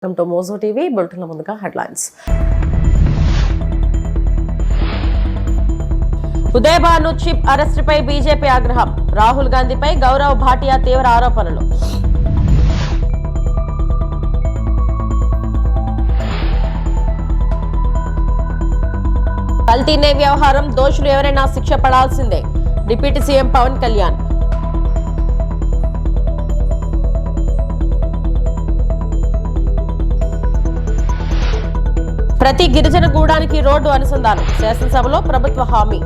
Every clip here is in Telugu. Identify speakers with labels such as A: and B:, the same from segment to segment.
A: Welcome to Mojo TV. బులెటిన్ల ముందుగా హెడ్లైన్స్. ఉదయభాను చిప్ అరెస్టుపై బీజేపీ ఆగ్రహం. రాహుల్ గాంధీపై గౌరవ్ భాటియా తీవ్ర ఆరోపణలు. కల్తీ నెయ్యి వ్యవహారం దోషులు ఎవరైనా శిక్ష పడాల్సిందే. Deputy CM Pawan Kalyan. ప్రతి గిరిజన గూడానికి రోడ్డు అనుసంధానం. శాసనసభలో ప్రభుత్వ హామీ.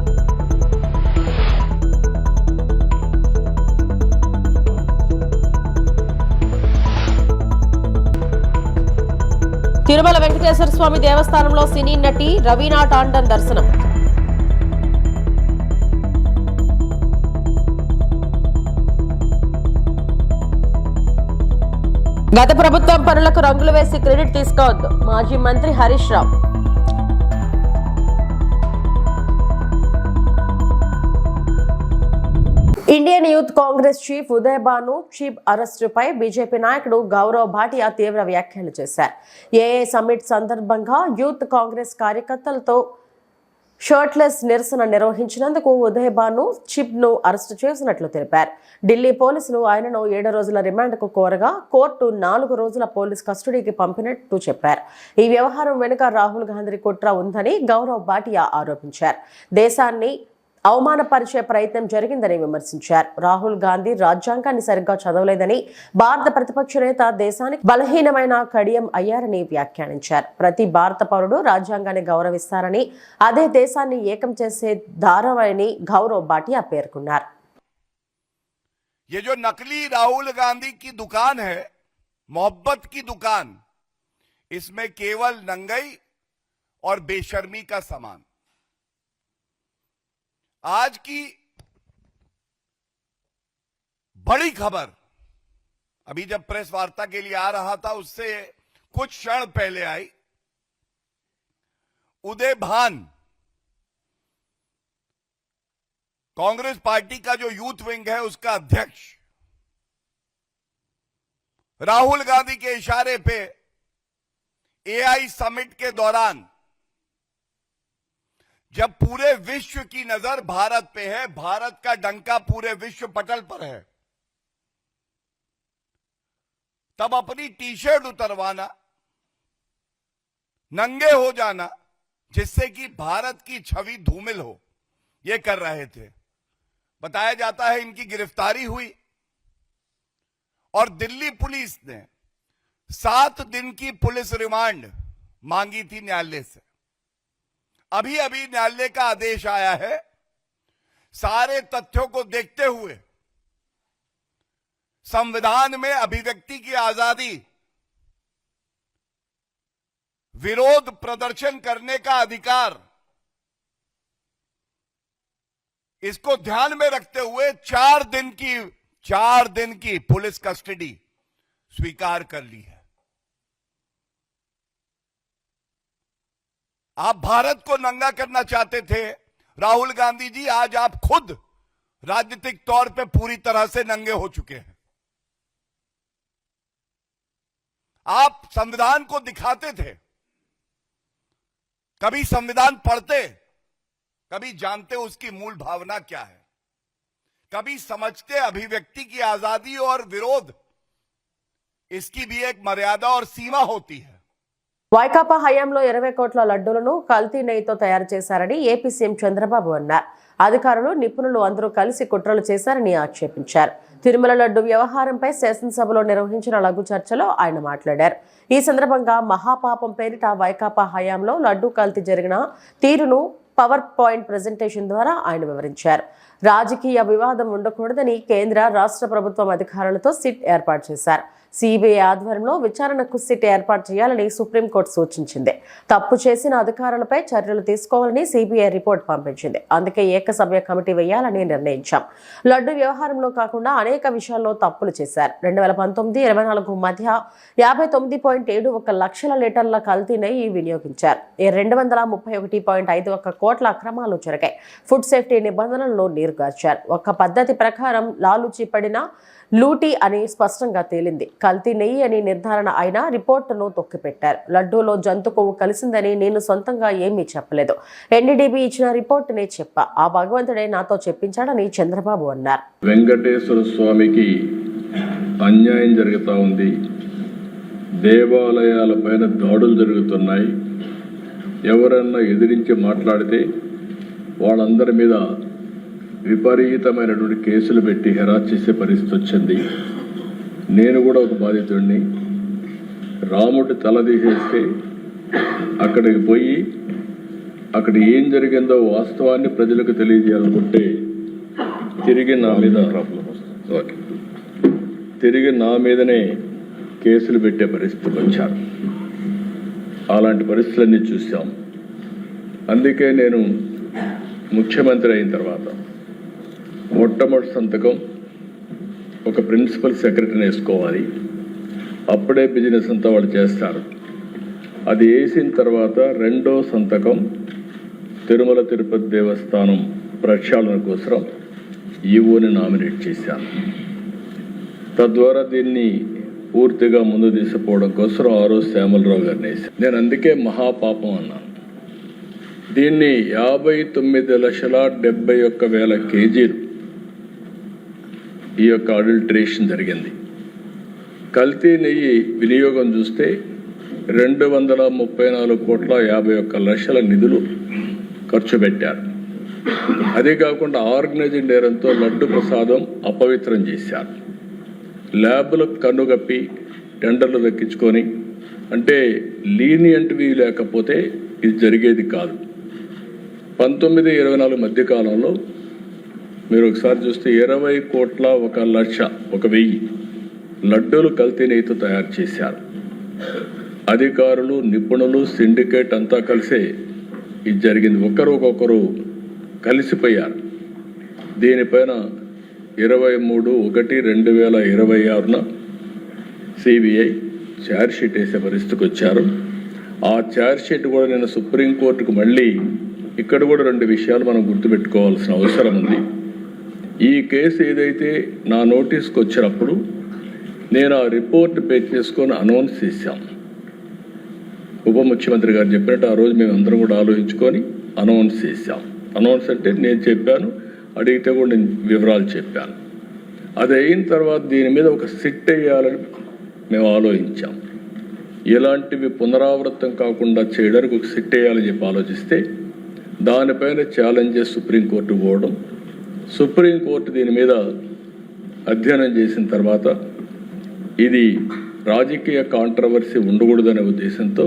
A: తిరుమల వెంకటేశ్వర స్వామి దేవస్థానంలో సినీ నటి రవీనా టాండన్ దర్శనం. గత ప్రభుత్వం పనులకు రంగులు వేసి క్రెడిట్ తీసుకోవద్దు. మాజీ మంత్రి Harish Rao. Indian Youth Congress chief Udaybhanu Chib అరెస్టుపై బీజేపీ నాయకుడు గౌరవ్ భాటియా తీవ్ర వ్యాఖ్యలు చేశారు. ఏఏ సమ్మిట్ సందర్భంగా యూత్ కాంగ్రెస్ కార్యకర్తలతో షర్ట్లెస్ నిరసన నిర్వహించినందుకు ఉదయభాను చిప్ ను అరెస్టు చేసినట్లు తెలిపారు. ఢిల్లీ పోలీసులు ఆయనను 7 రోజుల రిమాండ్కు కోరగా కోర్టు 4 రోజుల పోలీస్ కస్టడీకి పంపినట్టు చెప్పారు. ఈ వ్యవహారం వెనుక రాహుల్ గాంధీ కుట్ర ఉందని గౌరవ్ భాటియా ఆరోపించారు. దేశాన్ని అవమానపరిచే ప్రయత్నం జరిగిందని విమర్శించారు. రాహుల్ గాంధీ రాజ్యాంగాన్ని సరిగ్గా చదవలేదని, భారత ప్రతిపక్ష నేత దేశానికి బలహీనమైన కడియం అయ్యారని వ్యాఖ్యానించారు. ప్రతి భారత పౌరుడు రాజ్యాంగాన్ని గౌరవిస్తారని, అదే దేశాన్ని ఏకం చేసే దారవని గౌరవ్ భాటియా పేర్కొన్నారు.
B: ये जो नकली राहुल गांधी की दुकान है, मोहब्बत की दुकान, इसमें केवल नंगई और बेशर्मी का सामान। आज की बड़ी खबर, अभी जब प्रेस वार्ता के लिए आ रहा था उससे कुछ क्षण पहले आई। उदय भान कांग्रेस पार्टी का जो यूथ विंग है उसका अध्यक्ष, राहुल गांधी के इशारे पे एआई समिट के दौरान जब पूरे विश्व की नजर भारत पे है, भारत का डंका पूरे विश्व पटल पर है, तब अपनी टी शर्ट उतरवाना, नंगे हो जाना, जिससे कि भारत की छवि धूमिल हो, ये कर रहे थे। बताया जाता है इनकी गिरफ्तारी हुई और दिल्ली पुलिस ने 7 दिन की पुलिस रिमांड मांगी थी न्यायालय से। अभी अभी न्यायालय का आदेश आया है। सारे तथ्यों को देखते हुए संविधान में अभिव्यक्ति की आजादी, विरोध प्रदर्शन करने का अधिकार, इसको ध्यान में रखते हुए 4 दिन की पुलिस कस्टडी स्वीकार कर ली है। आप भारत को नंगा करना चाहते थे राहुल गांधी जी, आज आप खुद राजनीतिक तौर पे पूरी तरह से नंगे हो चुके हैं। आप संविधान को दिखाते थे, कभी संविधान पढ़ते, कभी जानते उसकी मूल भावना क्या है, कभी समझते अभिव्यक्ति की आजादी और विरोध, इसकी भी एक मर्यादा और सीमा होती है।
A: వైకాపా హయాంలో 20 కోట్ల లడ్డూలను కల్తీ నెయ్యితో తయారు చేశారని ఏపీ సీఎం చంద్రబాబు అన్నారు. అధికారులు, నిపుణులు అందరూ కలిసి కుట్రలు చేశారని ఆక్షేపించారు. తిరుమల లడ్డు వ్యవహారంపై శాసనసభలో నిర్వహించిన లఘు చర్చలో ఆయన మాట్లాడారు. ఈ సందర్భంగా మహాపాపం పేరిట వైకాపా హయాంలో లడ్డూ కల్తీ జరిగిన తీరును పవర్ పాయింట్ ప్రెజెంటేషన్ ద్వారా ఆయన వివరించారు. రాజకీయ వివాదం ఉండకూడదని కేంద్ర, రాష్ట్ర ప్రభుత్వం అధికారులతో సిట్ ఏర్పాటు చేశారు. సిబిఐ ఆధ్వర్యంలో విచారణకు సిట్ ఏర్పాటు చేయాలని సుప్రీంకోర్టు సూచించింది. తప్పు చేసిన అధికారులపై చర్యలు తీసుకోవాలని సిబిఐ రిపోర్ట్ పంపించింది. అందుకే ఏకసభ్య కమిటీ వేయాలని నిర్ణయించాం. లడ్డు వ్యవహారంలో కాకుండా అనేక విషయాల్లో తప్పులు చేశారు. 2019-24 మధ్య 59.71 లక్షల లీటర్ల కల్తీ నెయ్యి వినియోగించారు. 231.51 కోట్ల అక్రమాలు జరిగాయి. ఫుడ్ సేఫ్టీ నిబంధనలను నీరుగార్చారు. ఒక పద్ధతి ప్రకారం లాలూచి పడిన లూటీ అని స్పష్టంగా తేలింది. కల్తీ నెయ్యి అని నిర్ధారణ అయినా రిపోర్టును తొక్కిపెట్టారు. లడ్డూలో జంతు కొవ్వు కలిసిందని నేను సొంతంగా ఏమీ చెప్పలేదు. ఎన్డీడీబీ ఇచ్చిన రిపోర్టునే చెప్పా. ఆ భగవంతుడే నాతో చెప్పించాడని చంద్రబాబు అన్నారు.
C: వెంకటేశ్వర స్వామికి అన్యాయం జరుగుతూ ఉంది. దేవాలయాలపైన దాడులు జరుగుతున్నాయి. ఎవరన్నా ఎదిరించి మాట్లాడితే వాళ్ళందరి మీద విపరీతమైనటువంటి కేసులు పెట్టి హెరాస్ చేసే పరిస్థితి వచ్చింది. నేను కూడా ఒక బాధితుడిని. రాముడి తల తీసేస్తే అక్కడికి పోయి అక్కడ ఏం జరిగిందో వాస్తవాన్ని ప్రజలకు తెలియజేయాలనుకుంటే తిరిగి నా మీదనే కేసులు పెట్టే పరిస్థితికి వచ్చారు. అలాంటి పరిస్థితులన్నీ చూసాం. అందుకే నేను ముఖ్యమంత్రి అయిన తర్వాత మొట్టమొదటి సంతకం ఒక ప్రిన్సిపల్ సెక్రటరీని వేసుకోవాలి. అప్పుడే బిజినెస్ అంతా వాళ్ళు చేస్తారు. అది వేసిన తర్వాత రెండో సంతకం తిరుమల తిరుపతి దేవస్థానం ప్రక్షాళన కోసం ఈవోని నామినేట్ చేశాను. తద్వారా దీన్ని పూర్తిగా ముందు తీసుకుపోవడం కోసం ఆ రోజు శ్యామలరావు గారిని వేశాను. నేను అందుకే మహాపాపం అన్నాను. దీన్ని 59,71,000 కేజీలు ఈ యొక్క అడల్టరేషన్ జరిగింది. కల్తీ నెయ్యి వినియోగం చూస్తే 234,51,00,000 నిధులు ఖర్చు పెట్టారు. అదే కాకుండా ఆర్గనైజ్డ్ నేరంతో లడ్డు ప్రసాదం అపవిత్రం చేశారు. ల్యాబ్లకు కన్నుగప్పి టెండర్లు దక్కించుకొని, అంటే లీనియంట్వి లేకపోతే ఇది జరిగేది కాదు. 19-24 మధ్యకాలంలో మీరు ఒకసారి చూస్తే 20,01,00,000 లడ్డూలు కల్తీ నెయ్యితో తయారు చేశారు. అధికారులు, నిపుణులు, సిండికేట్ అంతా కలిసే ఇది జరిగింది. ఒకరొకరు కలిసిపోయారు. దీనిపైన 23/1/2026 సిబిఐ ఛార్జ్షీట్ వేసే పరిస్థితికి వచ్చారు. ఆ ఛార్జ్షీట్ కూడా నేను సుప్రీంకోర్టుకు మళ్ళీ ఇక్కడ కూడా 2 విషయాలు మనం గుర్తుపెట్టుకోవాల్సిన అవసరం ఉంది. ఈ కేసు ఏదైతే నా నోటీస్కి వచ్చినప్పుడు నేను ఆ రిపోర్ట్ పే చేసుకొని అనౌన్స్ చేశాం. ఉప ముఖ్యమంత్రి గారు చెప్పినట్టు ఆ రోజు మేము అందరం కూడా ఆలోచించుకొని అనౌన్స్ చేశాం. అనౌన్స్ అంటే నేను చెప్పాను, అడిగితే కూడా నేను వివరాలు చెప్పాను. అది అయిన తర్వాత దీని మీద ఒక సిట్ వేయాలని మేము ఆలోచించాం. ఇలాంటివి పునరావృతం కాకుండా చేయడానికి ఒక సిట్ వేయాలని చెప్పి ఆలోచిస్తే దానిపైన ఛాలెంజెస్ సుప్రీంకోర్టు పోవడం, సుప్రీంకోర్టు దీని మీద అధ్యయనం చేసిన తర్వాత ఇది రాజకీయ కాంట్రవర్సీ ఉండకూడదనే ఉద్దేశంతో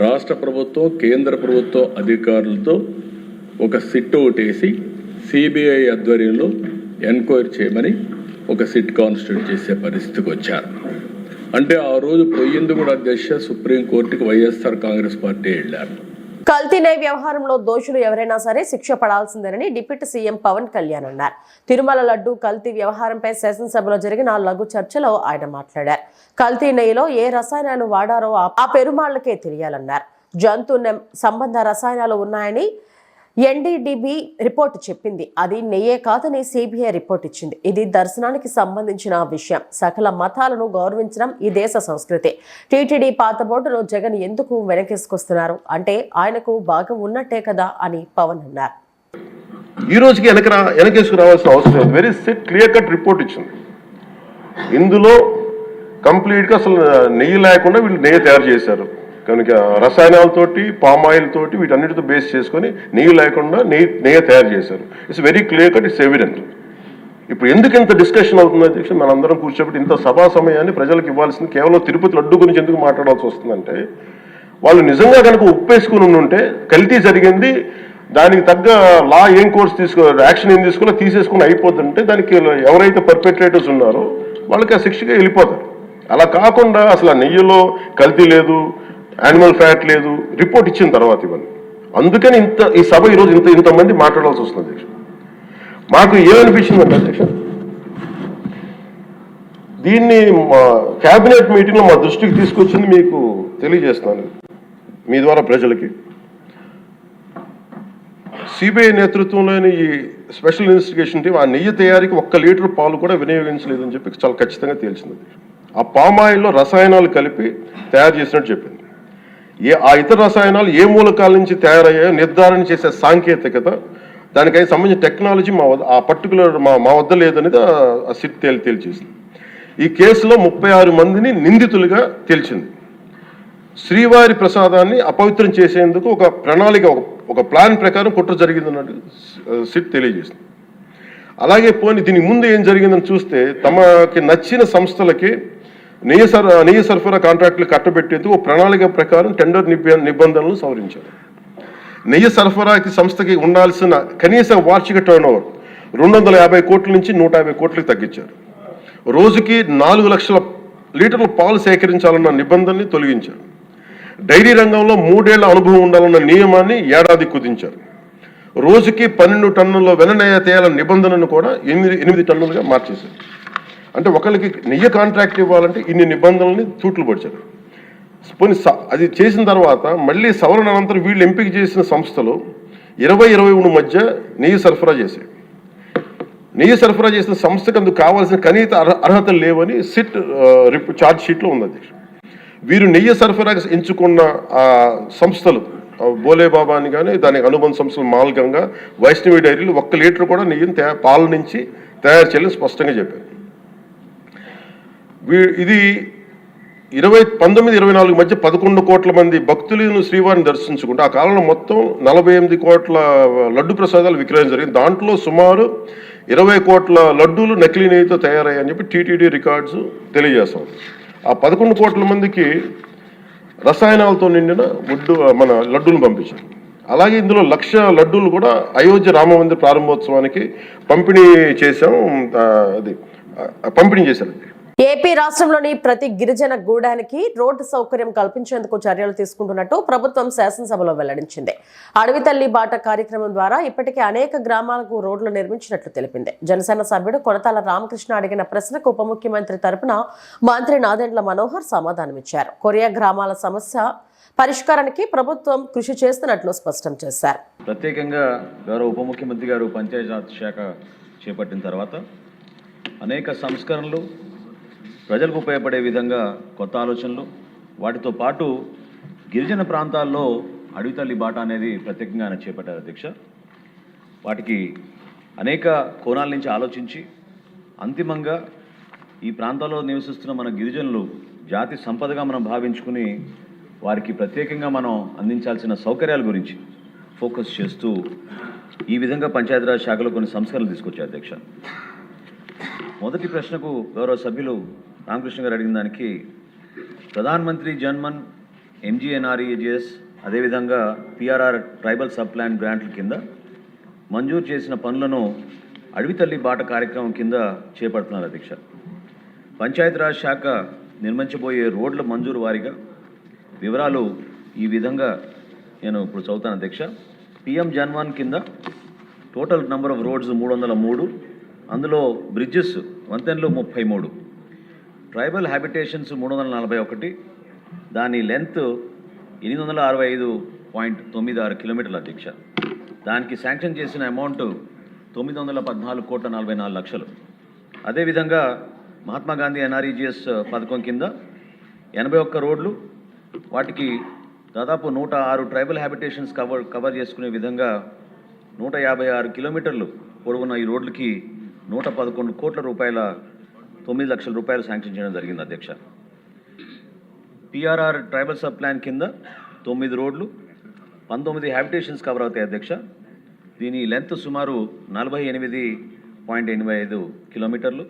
C: రాష్ట్ర ప్రభుత్వం, కేంద్ర ప్రభుత్వం అధికారులతో ఒక సిట్ ఒకటేసి సిబిఐ ఆధ్వర్యంలో ఎంక్వైరీ చేయమని ఒక సిట్ కాన్స్టిట్యూట్ చేసే పరిస్థితికి వచ్చారు. అంటే ఆ రోజు పోయింది కూడా అధ్యక్ష సుప్రీంకోర్టుకి వైఎస్ఆర్ కాంగ్రెస్ పార్టీ వెళ్ళారు.
A: కల్తీ నెయ్యి వ్యవహారంలో దోషులు ఎవరైనా సరే శిక్ష పడాల్సిందేనని డిప్యూటీ సీఎం పవన్ కళ్యాణ్ అన్నారు. తిరుమల లడ్డు కల్తీ వ్యవహారంపై శాసనసభలో జరిగిన లఘు చర్చలో ఆయన మాట్లాడారు. కల్తీ నెయ్యిలో ఏ రసాయనాలు వాడారో ఆ పెరుమాళ్లకే తెలియాలన్నారు. జంతు సంబంధ రసాయనాలు ఉన్నాయని ఎన్డీడీబీ రిపోర్టు చెప్పింది. అది నెయ్యే కాదని సిబిఐ రిపోర్ట్ ఇచ్చింది. ఇది దర్శనానికి సంబంధించిన విషయం. సకల మతాలను గౌరవించడం ఈ దేశ సంస్కృతి. టీటీడీ పాత బోర్డును జగన్ ఎందుకు వెనకేసుకొస్తున్నారు ఆయనకు భాగం ఉన్నట్టే కదా అని పవన్ అన్నారు.
D: ఈ రోజుకి వెనకేసుకు రావాల్సిన అవసరం లేదు. వెరీ క్లియర్ కట్ రిపోర్ట్ ఇచ్చింది. ఇందులో కంప్లీట్గా అసలు నెయ్యి లేకుండా వీళ్ళు నెయ్యి తయారు చేశారు. కనుక రసాయనాలతోటి, పామ్ ఆయిల్ తోటి వీటన్నిటితో బేస్ చేసుకొని నెయ్యి లేకుండా నెయ్యి తయారు చేశారు. It's very clear cut, it's evident. ఇప్పుడు ఎందుకు ఇంత డిస్కషన్ అవుతుంది అధ్యక్ష? మనందరం కూర్చోబెట్టి ఇంత సభా సమయాన్ని ప్రజలకు ఇవ్వాల్సింది కేవలం తిరుపతి లడ్డు గురించి ఎందుకు మాట్లాడాల్సి వస్తుందంటే, వాళ్ళు నిజంగా కనుక ఉప్పేసుకుని ఉంటే కల్తీ జరిగింది, దానికి తగ్గ లా ఏం కోర్స్ యాక్షన్ ఏం తీసుకోవాలో తీసేసుకుని అయిపోతుంటే దానికి ఎవరైతే పర్పెట్రేటర్స్ ఉన్నారో వాళ్ళకి ఆ శిక్షగా వెళ్ళిపోతారు. అలా కాకుండా అసలు ఆ నెయ్యిలో కల్తీ లేదు, యానిమల్ ఫ్యాట్ లేదు, రిపోర్ట్ ఇచ్చిన తర్వాత ఇవన్నీ. అందుకని ఈ సభ ఈరోజు ఇంతమంది మాట్లాడాల్సి వస్తుంది అధ్యక్ష. మాకు ఏమనిపించిందంటే అధ్యక్ష, దీన్ని మా క్యాబినెట్ మీటింగ్లో మా దృష్టికి తీసుకొచ్చింది మీకు తెలియజేస్తున్నాను మీ ద్వారా ప్రజలకి. సిబిఐ నేతృత్వంలోని ఈ స్పెషల్ ఇన్వెస్టిగేషన్ టీం ఆ నెయ్యి తయారీకి 1 లీటర్ పాలు కూడా వినియోగించలేదని చెప్పి చాలా ఖచ్చితంగా తేల్చింది. ఆ పామాయిల్లో రసాయనాలు కలిపి తయారు చేసినట్టు చెప్పింది. ఆ ఇతర రసాయనాలు ఏ మూలకాల నుంచి తయారయ్యాయో నిర్ధారణ చేసే సాంకేతికత, దానికై సంబంధించిన టెక్నాలజీ ఆ పర్టికులర్ మా వద్ద లేదనేది ఆ సిట్ తేల్చేసింది. ఈ కేసులో 36 మందిని నిందితులుగా తేల్చింది. శ్రీవారి ప్రసాదాన్ని అపవిత్రం చేసేందుకు ఒక ప్రణాళిక, ఒక ప్లాన్ ప్రకారం కుట్ర జరిగిందన్నట్టు సిట్ తెలియజేసింది. అలాగే దీనికి ముందు ఏం జరిగిందని చూస్తే, తమకి నచ్చిన సంస్థలకి నెయ్యి సరఫరా కాంట్రాక్టులు కట్టబెట్టేందుకు ప్రణాళిక ప్రకారం టెండర్ నిబంధనలు సవరించారు. నెయ్యి సరఫరాకి సంస్థకి ఉండాల్సిన కనీస వార్షిక టర్నోవర్ 250 కోట్ల నుంచి 150 కోట్లకు తగ్గించారు. రోజుకి 4 లక్షల లీటర్ల పాలు సేకరించాలన్న నిబంధనని తొలగించారు. డైరీ రంగంలో 3 ఏళ్ల అనుభవం ఉండాలన్న నియమాన్ని ఏడాది కుదించారు. రోజుకి 12 టన్నుల వెన్నెయ్య తేయాలన్న నిబంధనను కూడా 8 టన్నులుగా మార్చేశారు. అంటే ఒకరికి నెయ్యి కాంట్రాక్ట్ ఇవ్వాలంటే ఇన్ని నిబంధనల్ని తూట్లు పడిచారు. అది చేసిన తర్వాత మళ్ళీ సవరణ అనంతరం వీళ్ళు ఎంపిక చేసిన సంస్థలు 20-23 మధ్య నెయ్యి సరఫరా చేశాయి. నెయ్యి సరఫరా చేసిన సంస్థకు అందుకు కావాల్సిన కనీస అర్హతలు లేవని సిట్ ఛార్జ్ షీట్లో ఉంది అధ్యక్ష. వీరు నెయ్యి సరఫరా ఎంచుకున్న సంస్థలు బోలేబాబా అని కానీ దానికి అనుబంధ సంస్థలు మాల్గంగా, వైష్ణవి డైరీలు 1 లీటర్ కూడా నెయ్యిని పాల నుంచి తయారు చేయాలని స్పష్టంగా చెప్పారు. ఇది 1924 మధ్య 11 కోట్ల మంది భక్తులను శ్రీవారిని దర్శించుకుంటే ఆ కాలంలో మొత్తం 48 కోట్ల లడ్డు ప్రసాదాలు విక్రయం జరిగింది. దాంట్లో సుమారు 20 కోట్ల లడ్డూలు నకిలీ నెయ్యితో తయారయ్యాయని చెప్పి టీటీడీ రికార్డ్స్ తెలియజేస్తాం. ఆ 11 కోట్ల మందికి రసాయనాలతో నిండిన మన లడ్డూలు పంపించారు. అలాగే ఇందులో 1,00,000 లడ్డూలు కూడా అయోధ్య రామ మందిర ప్రారంభోత్సవానికి పంపిణీ చేశారు.
A: ఏపీ రాష్ట్రంలోని ప్రతి గిరిజన గూడానికి రోడ్డు సౌకర్యం కల్పించేందుకు చర్యలు తీసుకుంటున్నట్టు ప్రభుత్వం శాసనసభలో వెల్లడించింది. అడవి తల్లి బాట కార్యక్రమం ద్వారా ఇప్పటికే అనేక గ్రామాలకు రోడ్లు నిర్మించినట్లు తెలిపింది. జనసేన సభ్యుడు కొనతాల రామకృష్ణ అడిగిన ప్రశ్నకు ఉప ముఖ్యమంత్రి తరపున మంత్రి నాదెండ్ల మనోహర్ సమాధానమిచ్చారు. కొరియా గ్రామాల సమస్య పరిష్కారానికి ప్రభుత్వం కృషి చేస్తున్నట్లు స్పష్టం చేశారు.
E: ప్రత్యేకంగా గౌరవ ఉప ముఖ్యమంత్రి గారు పంచాయతీరాజ్ శాఖ చేపట్టిన తర్వాత అనేక సంస్కరణలు, ప్రజలకు ఉపయోగపడే విధంగా కొత్త ఆలోచనలు, వాటితో పాటు గిరిజన ప్రాంతాల్లో అడవి తల్లి బాట అనేది ప్రత్యేకంగా ఆయన చేపట్టారు అధ్యక్ష. వాటికి అనేక కోణాల నుంచి ఆలోచించి అంతిమంగా ఈ ప్రాంతాల్లో నివసిస్తున్న మన గిరిజనులు జాతి సంపదగా మనం భావించుకుని వారికి ప్రత్యేకంగా మనం అందించాల్సిన సౌకర్యాల గురించి ఫోకస్ చేస్తూ ఈ విధంగా పంచాయతీరాజ్ శాఖలో కొన్ని సంస్కరణలు తీసుకొచ్చారు అధ్యక్ష. మొదటి ప్రశ్నకు గౌరవ సభ్యులు రామకృష్ణ గారు అడిగిన దానికి ప్రధానమంత్రి జన్మన్, MGNREGS, అదేవిధంగా PRR ట్రైబల్ సబ్ ప్లాన్ గ్రాంట్ల కింద మంజూరు చేసిన పనులను అడవి తల్లి బాట కార్యక్రమం కింద చేపడుతున్నారు అధ్యక్ష. పంచాయతీరాజ్ శాఖ నిర్మించబోయే రోడ్ల మంజూరు వారీగా వివరాలు ఈ విధంగా నేను ఇప్పుడు చదువుతాను అధ్యక్ష. PM జన్మన్ కింద టోటల్ నెంబర్ ఆఫ్ రోడ్స్ 303, అందులో బ్రిడ్జెస్ వంతెనలు 33, ట్రైబల్ హ్యాబిటేషన్స్ 341, దాని లెంత్ 865.96 కిలోమీటర్ల అధ్యక్ష. దానికి శాంక్షన్ చేసిన అమౌంట్ 914,44 లక్షలు. అదేవిధంగా మహాత్మా గాంధీ NREGS పథకం కింద 81 రోడ్లు, వాటికి దాదాపు 106 ట్రైబల్ హ్యాబిటేషన్స్ కవర్ చేసుకునే విధంగా 156 కిలోమీటర్లు పొడవున్న ఈ రోడ్లకి 111 కోట్ల రూపాయల 9 లక్షల రూపాయలు శాంక్షన్ చేయడం జరిగింది అధ్యక్ష. PRR ట్రైబల్ సబ్ ప్లాన్ కింద 9 రోడ్లు, 19 హ్యాబిటేషన్స్ కవర్ అవుతాయి అధ్యక్ష. దీని లెంత్ సుమారు 48.85 కిలోమీటర్లు.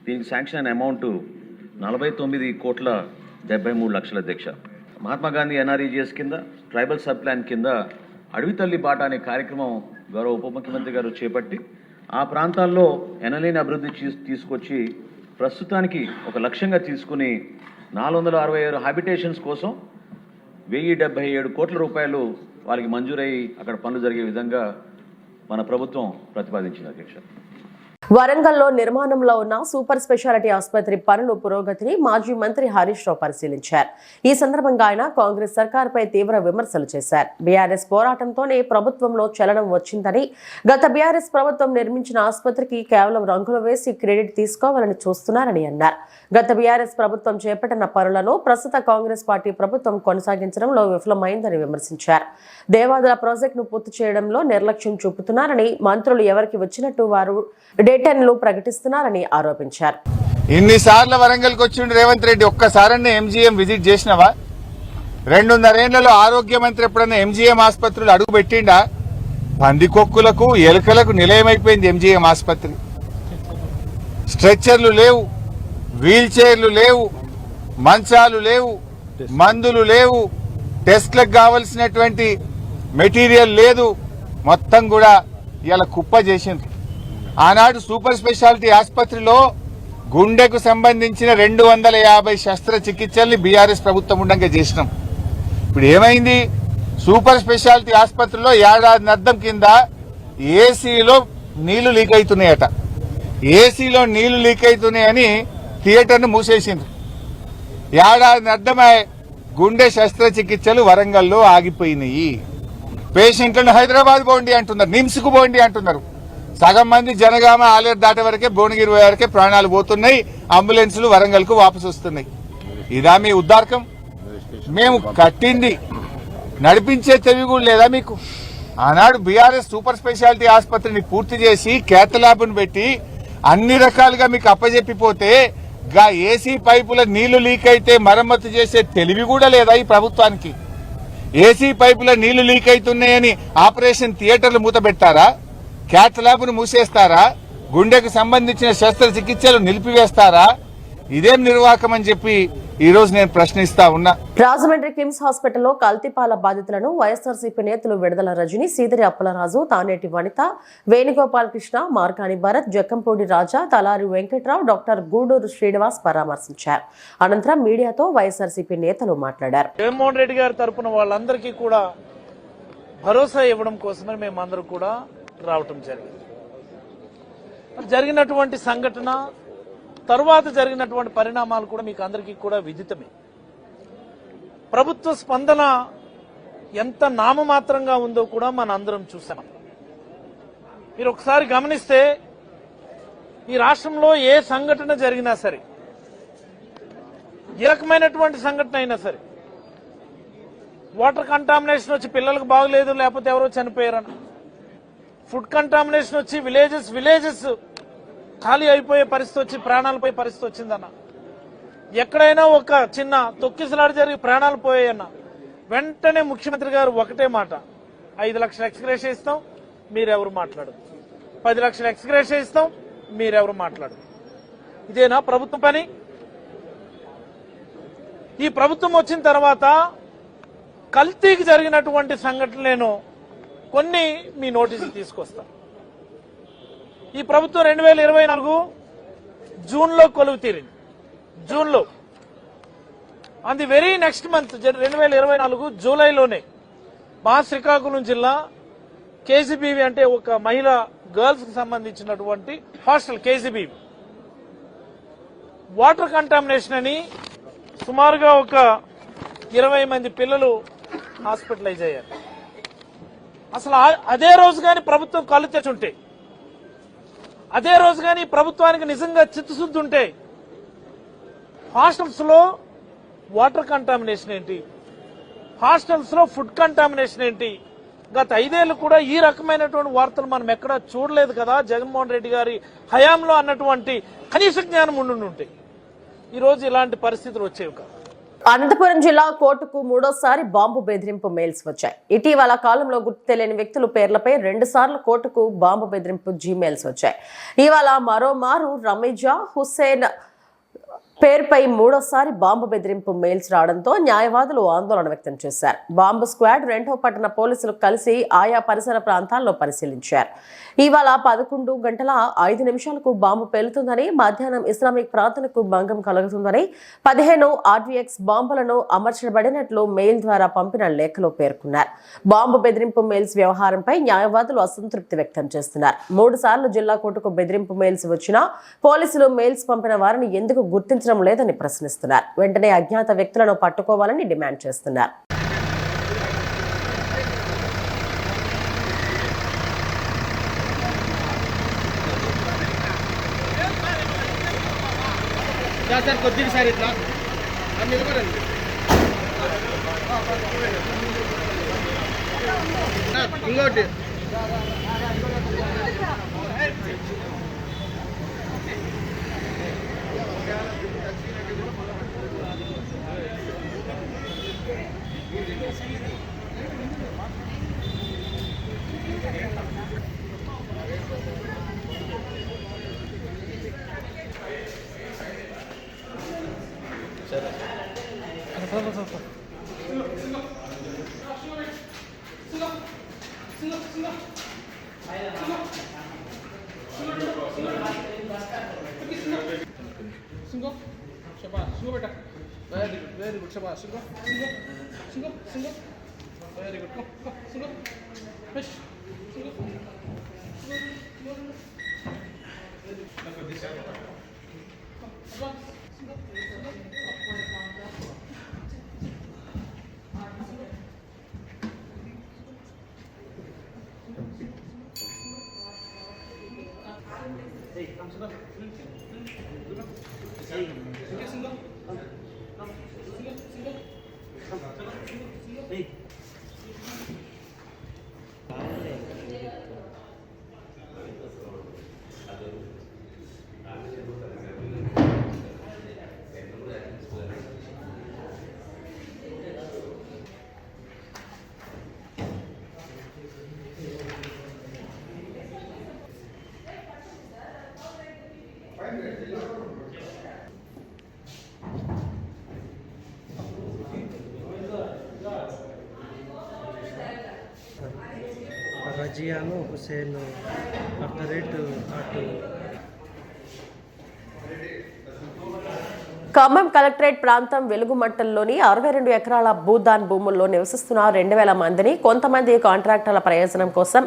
E: దీనికి శాంక్షన్ అయిన అమౌంట్ 49,73 లక్షల అధ్యక్ష. మహాత్మా గాంధీ NREGS కింద ట్రైబల్ సబ్ ప్లాన్ కింద అడవి తల్లి బాట అనే కార్యక్రమం గౌరవ ఉప ముఖ్యమంత్రి గారు చేపట్టి ఆ ప్రాంతాల్లో ఎనలేని అభివృద్ధి తీసుకొచ్చి ప్రస్తుతానికి ఒక లక్ష్యంగా తీసుకుని 466 హ్యాబిటేషన్స్ కోసం 1,077 కోట్ల రూపాయలు వాళ్ళకి మంజూరై అక్కడ పనులు జరిగే విధంగా మన ప్రభుత్వం ప్రతిపాదించింది అధ్యక్ష.
A: వరంగల్లో నిర్మాణంలో ఉన్న సూపర్ స్పెషాలిటీ ఆసుపత్రి పనుల పురోగతిని మాజీ మంత్రి హరీష్ రావు పరిశీలించారు. ఈ సందర్భంగా ఆయన కాంగ్రెస్ సర్కార్పై తీవ్ర విమర్శలు చేశారు. బీఆర్ఎస్ పోరాటంతోనే ప్రభుత్వంలో చలనం వచ్చిందని, గత బీఆర్ఎస్ ప్రభుత్వం నిర్మించిన ఆసుపత్రికి కేవలం రంగులు వేసి క్రెడిట్ తీసుకోవాలని చూస్తున్నారని అన్నారు. గత బీఆర్ఎస్ ప్రభుత్వం చేపట్టిన పనులను ప్రస్తుత కాంగ్రెస్ పార్టీ ప్రభుత్వం కొనసాగించడంలో విఫలమైందని విమర్శించారు. దేవాదుల ప్రాజెక్టును పూర్తి చేయడంలో నిర్లక్ష్యం చూపుతున్నారని, మంత్రులు ఎవరికి వచ్చినట్టు వారు డేటన్లు ప్రకటిస్తున్నారని ఆరోపించారు.
F: ఇన్నిసార్లు వరంగల్కి వచ్చిండు రేవంత్ రెడ్డి, ఒక్కసారన్నా ఎంజీఎం విజిట్ చేసినవా? 2.5 ఏళ్లలో ఆరోగ్య మంత్రి ఎప్పుడన్నా ఎంజీఎం ఆసుపత్రులు అడుగు పెట్టిండా? పందికొక్కులకు ఎలుకలకు నిలయమైపోయింది ఎంజీఎం ఆసుపత్రి. స్ట్రెచ్చర్లు లేవు, వీల్ చైర్లు లేవు, మంచాలు లేవు, మందులు లేవు, టెస్ట్లకు కావలసినటువంటి మెటీరియల్ లేదు. మొత్తం కూడా ఇలా కుప్ప చేసింది. ఆనాడు సూపర్ స్పెషాలిటీ ఆసుపత్రిలో గుండెకు సంబంధించిన 250 శస్త్రచికిత్సల్ని బీఆర్ఎస్ ప్రభుత్వం ఉండగా చేసినాం. ఇప్పుడు ఏమైంది? సూపర్ స్పెషాలిటీ ఆసుపత్రిలో ఏడాదిన్నర్థం కింద ఏసీలో నీళ్లు లీక్ అవుతున్నాయట. ఏసీలో నీళ్లు లీక్ అవుతున్నాయని థియేటర్ను మూసేసింది. ఏడాదిన్నర్థమై గుండె శస్త్రచికిత్సలు వరంగల్లో ఆగిపోయినాయి. పేషెంట్లను హైదరాబాద్ పోండి అంటున్నారు, నిమ్స్కు పోండి అంటున్నారు. సగం మంది జనగామ ఆలేరు దాటే వరకే, భువనగిరి వరకే ప్రాణాలు పోతున్నాయి. అంబులెన్సులు వరంగల్కు వాపసు వస్తున్నాయి. ఇదా మీ ఉద్దారకం? మేము కట్టింది నడిపించే తెలివి కూడా లేదా మీకు? ఆనాడు బీఆర్ఎస్ సూపర్ స్పెషాలిటీ ఆసుపత్రిని పూర్తి చేసి కేత్ ల్యాబ్ను పెట్టి అన్ని రకాలుగా మీకు అప్పజెప్పిపోతే గా ఏసీ పైపుల నీళ్లు లీక్ అయితే మరమ్మతు చేసే తెలివి కూడా లేదా ఈ ప్రభుత్వానికి? ఏసీ పైపుల నీళ్లు లీక్ అవుతున్నాయని ఆపరేషన్ థియేటర్లు మూతబెట్టారా? క్యాత్ ల్యాబ్ను మూసేస్తారా? గుండెకు సంబంధించిన శస్త్రచికిత్సలు నిలిపివేస్తారా? ఇదేం నిర్వాహకం అని చెప్పి ఈ రోజు నేను ప్రశ్నిస్తా ఉన్నా.
A: రాజమండ్రి కిమ్స్ హాస్పిటల్లో కల్తీపాల బాధితులను వైఎస్ఆర్సీపీ నేతలు విడుదల రజని, సీదిరి అప్పలరాజు, తానేటి వనిత, వేణుగోపాల్ కృష్ణ, మార్కాని భరత్, జక్కంపూడి రాజా, తలారి వెంకట్రావు, డాక్టర్ గూడూరు శ్రీనివాస్ పరామర్శించారు. అనంతరం మీడియాతో వైఎస్ఆర్సీపీ నేతలు మాట్లాడారు.
G: జగన్మోహన్ రెడ్డి గారి తరపున వాళ్ళందరికీ కూడా భరోసా ఇవ్వడం కోసమని మేమందరూ కూడా రావటం జరిగింది. జరిగినటువంటి సంఘటన తరువాత జరిగినటువంటి పరిణామాలు కూడా మీకు అందరికీ కూడా విదితమే. ప్రభుత్వ స్పందన ఎంత నామమాత్రంగా ఉందో కూడా మన అందరం చూసాం. మీరు ఒకసారి గమనిస్తే ఈ రాష్ట్రంలో ఏ సంఘటన జరిగినా సరే, ఏ రకమైనటువంటి సంఘటన అయినా సరే, వాటర్ కంటామినేషన్ వచ్చి పిల్లలకు బాగలేదు, లేకపోతే ఎవరో చనిపోయారన్న, ఫుడ్ కంటామినేషన్ వచ్చి విలేజెస్ ఖాళీ అయిపోయే పరిస్థితి వచ్చి ప్రాణాలు పోయే పరిస్థితి వచ్చిందన్న, ఎక్కడైనా ఒక చిన్న తొక్కిసలాట జరిగి ప్రాణాలు పోయాయన్న, వెంటనే ముఖ్యమంత్రి గారు ఒకటే మాట, 5 లక్షల ఎక్స్గ్రేషియా ఇస్తాం, మీరెవరు మాట్లాడదు. 10 లక్షల ఎక్స్గ్రేషియా ఇస్తాం, మీరెవరు మాట్లాడదు. ఇదేనా ప్రభుత్వం పని? ఈ ప్రభుత్వం వచ్చిన తర్వాత కల్తీకి జరిగినటువంటి సంఘటనలు నేను కొన్ని మీ నోటీసులు తీసుకొస్తా. ఈ ప్రభుత్వం 2024 జూన్లో కొలువు తీరింది. జూన్లో on the very next month 2024 జూలైలోనే మా శ్రీకాకుళం జిల్లా కేజీబీవి అంటే ఒక మహిళ గర్ల్స్ కి సంబంధించినటువంటి హాస్టల్ కేజీబీవి వాటర్ కంటామినేషన్ అని సుమారుగా ఒక 20 మంది పిల్లలు హాస్పిటలైజ్ అయ్యారు. అసలు అదే రోజు కానీ ప్రభుత్వం కళ్ళు తెచ్చుంటే, అదే రోజు కానీ ప్రభుత్వానికి నిజంగా చిత్తశుద్ధి ఉంటే, హాస్టల్స్ లో వాటర్ కంటామినేషన్ ఏంటి, హాస్టల్స్ లో ఫుడ్ కంటామినేషన్ ఏంటి, గత 5 ఏళ్లు కూడా ఈ రకమైనటువంటి వార్తలు మనం ఎక్కడా చూడలేదు కదా జగన్మోహన్ రెడ్డి గారి హయాంలో అన్నటువంటి కనీస జ్ఞానం ఉండుంటే ఈ రోజు ఇలాంటి పరిస్థితులు వచ్చేవి కాదు.
A: అనంతపురం జిల్లా కోర్టుకు 3వ బాంబు బెదిరింపు మెయిల్స్ వచ్చాయి. ఇటీవల కాలంలో గుర్తు తెలియని వ్యక్తుల పేర్లపై 2 సార్లు కోర్టుకు బాంబు బెదిరింపు జీమెయిల్స్ వచ్చాయి. ఇవాళ మరోమారు రమేజా, హుస్సేన్ పేరుపై మూడోసారి బాంబు బెదిరింపు మెయిల్స్ రావడంతో న్యాయవాదులు ఆందోళన వ్యక్తం చేశారు. బాంబు స్క్వాడ్ రెండో పట్టణ పోలీసులు కలిసి ఆయా పరిసర ప్రాంతాల్లో పరిశీలించారు. ఇవాళ 11:05 బాంబు పేలుతుందని, మధ్యాహ్నం ఇస్లామిక్ ప్రార్థనకు భంగం కలుగుతుందని, 15 RVX బాంబులను అమర్చబడినట్లు మెయిల్ ద్వారా పంపిన లేఖలో పేర్కొన్నారు. బాంబు బెదిరింపు మెయిల్స్ వ్యవహారంపై న్యాయవాదులు అసంతృప్తి వ్యక్తం చేస్తున్నారు. 3 సార్లు జిల్లా కోర్టుకు బెదిరింపు మెయిల్స్ వచ్చినా పోలీసులు మెయిల్స్ పంపిన వారిని ఎందుకు గుర్తించడం లేదని ప్రశ్నిస్తున్నారు. వెంటనే అజ్ఞాత వ్యక్తులను పట్టుకోవాలని డిమాండ్ చేస్తున్నారు.
H: ఇంకోటి సింగో శబా సింగో బేటా వెరీ గుడ్ శబా సింగో సింగో సింగో సింగో వెరీ గుడ్ సింగో ఫిష్ సింగో రజియాను హుసేన్ @
A: ఖమ్మం కలెక్టరేట్ ప్రాంతం వెలుగుమట్టల్లోని 62 ఎకరాల భూదాన్ భూముల్లో నివసిస్తున్న 2000 మందిని కొంతమంది కాంట్రాక్టర్ల ప్రయోజనం కోసం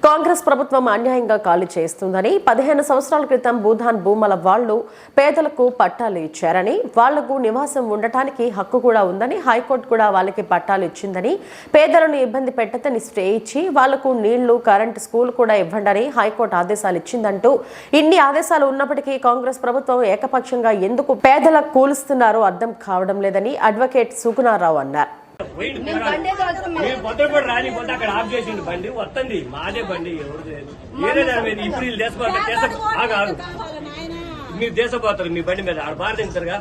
A: కాంగ్రెస్ ప్రభుత్వం అన్యాయంగా ఖాళీ చేస్తుందని, 15 సంవత్సరాల క్రితం భూదాన్ భూముల వాళ్లు పేదలకు పట్టాలు ఇచ్చారని, వాళ్లకు నివాసం ఉండటానికి హక్కు కూడా ఉందని, హైకోర్టు కూడా వాళ్ళకి పట్టాలు ఇచ్చిందని, పేదలను ఇబ్బంది పెట్టదని స్టే ఇచ్చి వాళ్లకు నీళ్లు, కరెంటు, స్కూల్ కూడా ఇవ్వండి హైకోర్టు ఆదేశాలు ఇచ్చిందంటూ, ఇన్ని ఆదేశాలు ఉన్నప్పటికీ కాంగ్రెస్ ప్రభుత్వం ఏకపక్షంగా ఎందుకు పేదల కూలుస్తున్నారో అర్థం కావడం లేదని అడ్వకేట్ సుగుణారావు అన్నారు.
I: అక్కడ ఆఫ్ చేసిండు బండి వస్తుంది మాదే బండి ఇప్పుడు మీరు దేశపోతారు మీ బండి మీద ఆడ బారదింటారుగా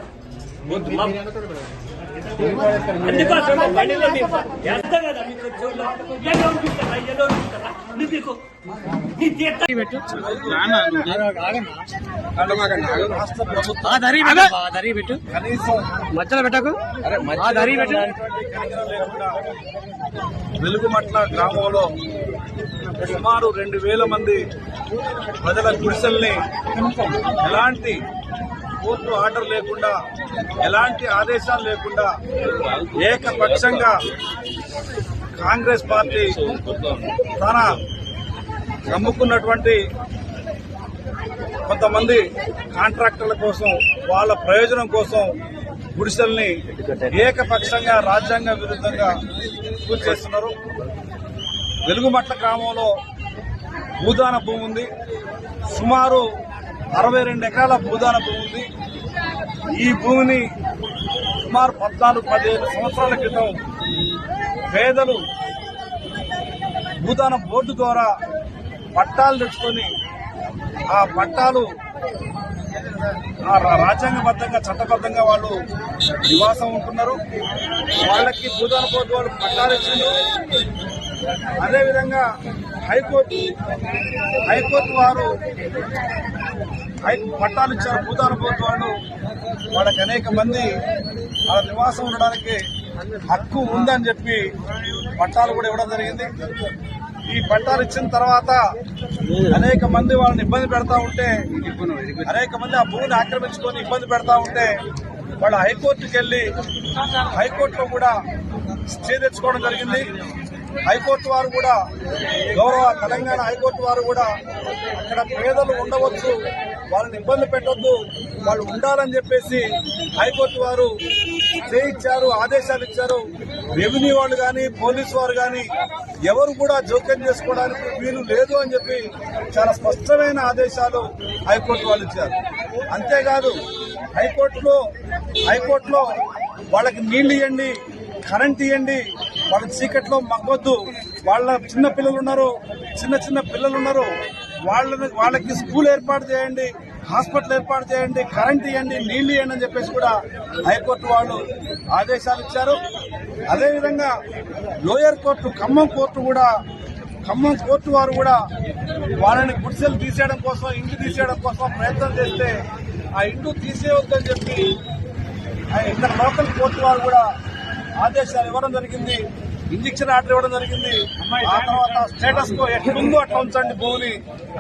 I: అందుకోసం బండిలో ఎంత కదా
H: మధ్యలో పెట్టకు
J: వెలుగుమట్ల గ్రామంలో సుమారు 2000 మంది ప్రజల గుడిసెల్ని ఎలాంటి కోర్టు ఆర్డర్ లేకుండా, ఎలాంటి ఆదేశాలు లేకుండా ఏకపక్షంగా కాంగ్రెస్ పార్టీ తన నమ్ముకున్నటువంటి కొంతమంది కాంట్రాక్టర్ల కోసం, వాళ్ళ ప్రయోజనం కోసం గుడిసెల్ని ఏకపక్షంగా రాజ్యాంగ విరుద్ధంగా కూల్చేస్తున్నారు. వెలుగుమట్ల గ్రామంలో భూదాన భూమి ఉంది. సుమారు 62 ఎకరాల భూదాన భూమి ఉంది. ఈ భూమిని సుమారు 14-15 సంవత్సరాల క్రితం పేదలు భూదాన బోర్డు ద్వారా పట్టాలు తెచ్చుకొని ఆ పట్టాలు రాజ్యాంగబద్ధంగా, చట్టబద్ధంగా వాళ్ళు నివాసం ఉంటున్నారు. వాళ్ళకి భూదాన బోర్డు వాళ్ళు పట్టాలు ఇచ్చిండ్రు. అదేవిధంగా హైకోర్టు వారు పట్టాలు ఇచ్చారు భూదాన బోర్డు వాళ్ళు. వాళ్ళకి అనేక మంది వాళ్ళ నివాసం ఉండడానికి హక్కు ఉందని చెప్పి పట్టాలు కూడా ఇవ్వడం జరిగింది. ఈ పట్టాలు ఇచ్చిన తర్వాత అనేక మంది వాళ్ళని ఇబ్బంది పెడతా ఉంటే, అనేక మంది ఆ భూమిని ఆక్రమించుకొని ఇబ్బంది పెడతా ఉంటే వాళ్ళు హైకోర్టుకి వెళ్లి హైకోర్టులో కూడా స్టే తెచ్చుకోవడం జరిగింది. హైకోర్టు వారు కూడా, గౌరవ తెలంగాణ హైకోర్టు వారు కూడా అక్కడ పేదలు ఉండవచ్చు, వాళ్ళని ఇబ్బంది పెట్టొద్దు, వాళ్ళు ఉండాలని చెప్పేసి హైకోర్టు వారు స్టే ఇచ్చారు, ఆదేశాలు ఇచ్చారు. రెవెన్యూ వాళ్ళు కానీ పోలీసు వారు కానీ ఎవరు కూడా జోక్యం చేసుకోవడానికి వీలు లేదు అని చెప్పి చాలా స్పష్టమైన ఆదేశాలు హైకోర్టు వాళ్ళు ఇచ్చారు. అంతేకాదు హైకోర్టులో వాళ్ళకి నీళ్లు ఇవ్వండి, కరెంట్ ఇవ్వండి, వాళ్ళ చీకట్లో మగ్గొద్దు, వాళ్ళ చిన్న పిల్లలు ఉన్నారు, వాళ్ళకి స్కూల్ ఏర్పాటు చేయండి, హాస్పిటల్ ఏర్పాటు చేయండి, కరెంట్ ఇవ్వండి, నీళ్లు ఇవ్వండి అని చెప్పేసి కూడా హైకోర్టు వాళ్ళు ఆదేశాలు ఇచ్చారు. అదేవిధంగా లోయర్ కోర్టు ఖమ్మం కోర్టు వారు కూడా వాళ్ళని గుడిసెలు తీసేయడం కోసం, ఇంటి తీసేయడం కోసం ప్రయత్నం చేస్తే ఆ ఇంటి తీసేయవద్దని చెప్పి ఇక్కడ లోకల్ కోర్టు వారు కూడా ఆదేశాలు ఇవ్వడం జరిగింది, ఇంజక్షన్ ఆర్డర్ ఇవ్వడం జరిగింది. ఆ తర్వాత స్టేటస్ కో ఎట్లుందో అట్లా ఉంచండి భూమిని,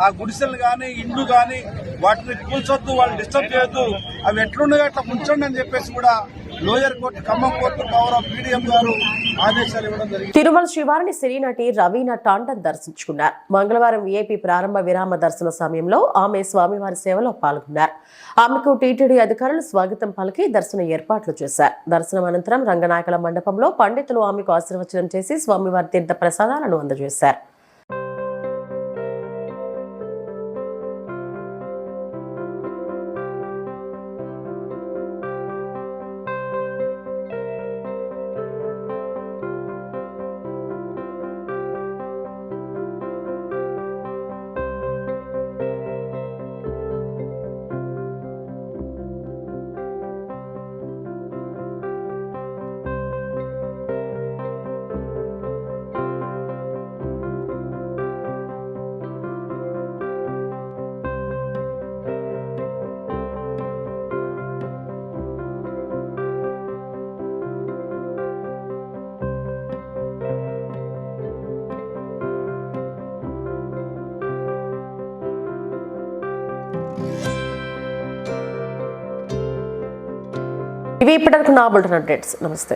J: ఆ గుడిసెలు కానీ ఇండ్లు కానీ వాటిని కూల్చొద్దు, వాళ్ళని డిస్టర్బ్ చేయొద్దు, అవి ఎట్లుండగా అట్లా ఉంచండి అని చెప్పేసి కూడా లోయర్ కోర్టు ఖమ్మం కోర్టు గౌరవ పీడీఎం గారు ఆదేశాలు ఇవ్వడం జరిగింది.
A: తిరుమల శ్రీవారిని సినీ నటి రవీనా టాండన్ దర్శించుకున్నారు. మంగళవారం వీఐపీ ప్రారంభ విరామ దర్శన సమయంలో ఆమె స్వామివారి సేవలో పాల్గొన్నారు. ఆమెకు టీటీడీ అధికారులు స్వాగతం పలికి దర్శన ఏర్పాట్లు చేశారు. దర్శనం అనంతరం రంగనాయకుల మండపంలో పండితులు ఆమెకు ఆశీర్వచనం చేసి స్వామివారి తీర్థ ప్రసాదాలను అందజేశారు. ఇవి ఇప్పటివరకు నా బులెటిన్ అప్డేట్స్. నమస్తే.